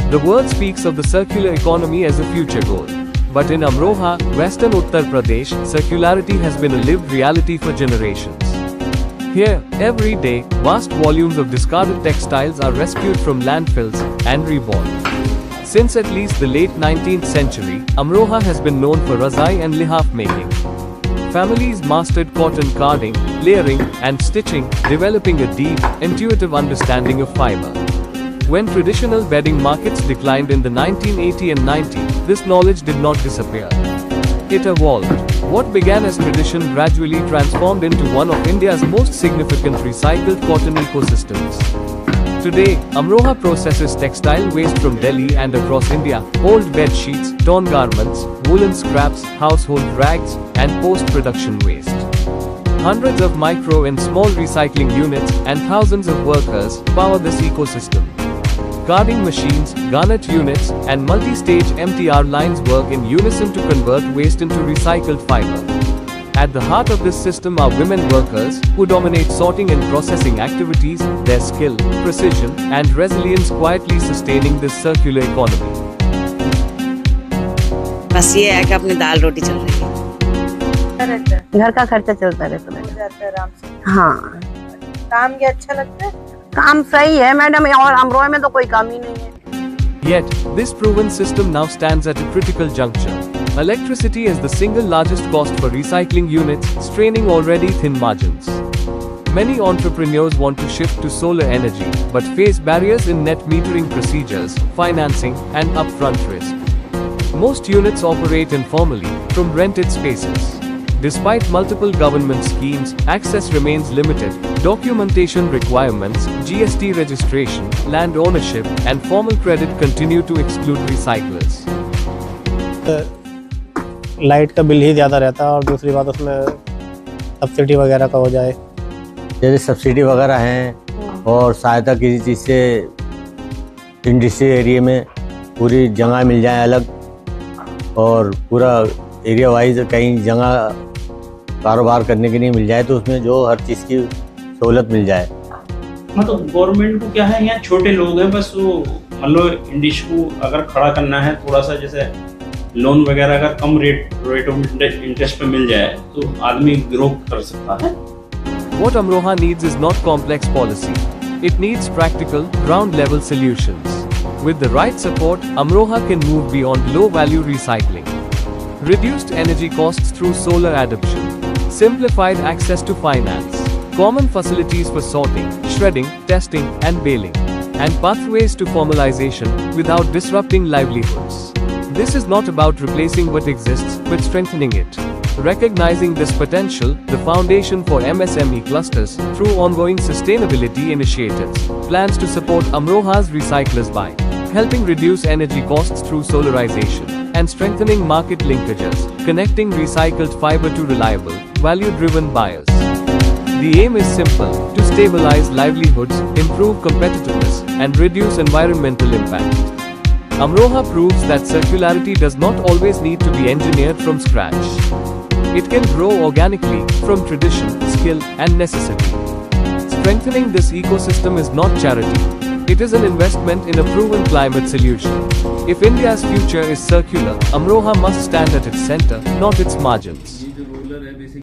The world speaks of the circular economy as a future goal. But in Amroha, western Uttar Pradesh, circularity has been a lived reality for generations. Here, every day, vast volumes of discarded textiles are rescued from landfills and reborn. Since at least the late 19th century, Amroha has been known for razai and lihaf making. Families mastered cotton carding, layering, and stitching, developing a deep, intuitive understanding of fiber. When traditional bedding markets declined in the 1980s and 90s, this knowledge did not disappear. It evolved. What began as tradition gradually transformed into one of India's most significant recycled cotton ecosystems. Today, Amroha processes textile waste from Delhi and across India, old bed sheets, torn garments, woolen scraps, household rags, and post-production waste. Hundreds of micro and small recycling units and thousands of workers power this ecosystem. Carding machines, garnet units, and multi-stage MTR lines work in unison to convert waste into recycled fiber. At the heart of this system are women workers, who dominate sorting and processing activities, their skill, precision, and resilience quietly sustaining this circular economy. बस ये है कि अपनी दाल रोटी चल रही है। घर का खर्चा चलता रहता है। हो जाता है आराम से। हाँ, काम क्या अच्छा लगता है? काम सही है मैडम, और अमरोहा में तो कोई काम ही नहीं है। Yet, this proven system now stands at a critical juncture. Electricity is the single largest cost for recycling units, straining already thin margins. Many entrepreneurs want to shift to solar energy, but face barriers in net metering procedures, financing, and upfront risk. Most units operate informally, from rented spaces. Despite multiple government schemes, access remains limited. Documentation requirements, GST registration, land ownership, and formal credit continue to exclude recyclers. Light का bill ही ज़्यादा रहता है और दूसरी बात उसमें subsidy वगैरह का हो जाए। जैसे सब्सिडी वगैरह हैं और सहायता किसी चीज़ से इंडस्ट्री एरिया में पूरी जगह मिल जाए अलग, और पूरा एरिया वाइज कहीं जगह कारोबार करने के लिए मिल जाए, तो उसमें जो हर चीज़ की सहूलत मिल जाए। मतलब गवर्नमेंट को क्या है, यहाँ छोटे लोग हैं, बस वो मतलब इंडस्ट्री को अगर खड़ा करना है, थोड़ा सा जैसे लोन वगैरह अगर कम रेट ऑफ इंटरेस्ट पे मिल जाए तो आदमी ग्रो कर सकता है। What Amroha needs is not complex policy. It needs practical, ground-level solutions. With the right support, Amroha can move beyond low-value recycling. Reduced energy costs through solar adoption. Simplified access to finance. Common facilities for sorting, shredding, testing, and baling. And pathways to formalization without disrupting livelihoods. This is not about replacing what exists, but strengthening it. Recognizing this potential, the Foundation for MSME Clusters, through ongoing sustainability initiatives, plans to support Amroha's recyclers by helping reduce energy costs through solarization and strengthening market linkages, connecting recycled fiber to reliable, value-driven buyers. The aim is simple: to stabilize livelihoods, improve competitiveness, and reduce environmental impact. Amroha proves that circularity does not always need to be engineered from scratch. It can grow organically from tradition, skill, and necessity. Strengthening this ecosystem is not charity. It is an investment in a proven climate solution. If India's future is circular, Amroha must stand at its center, not its margins.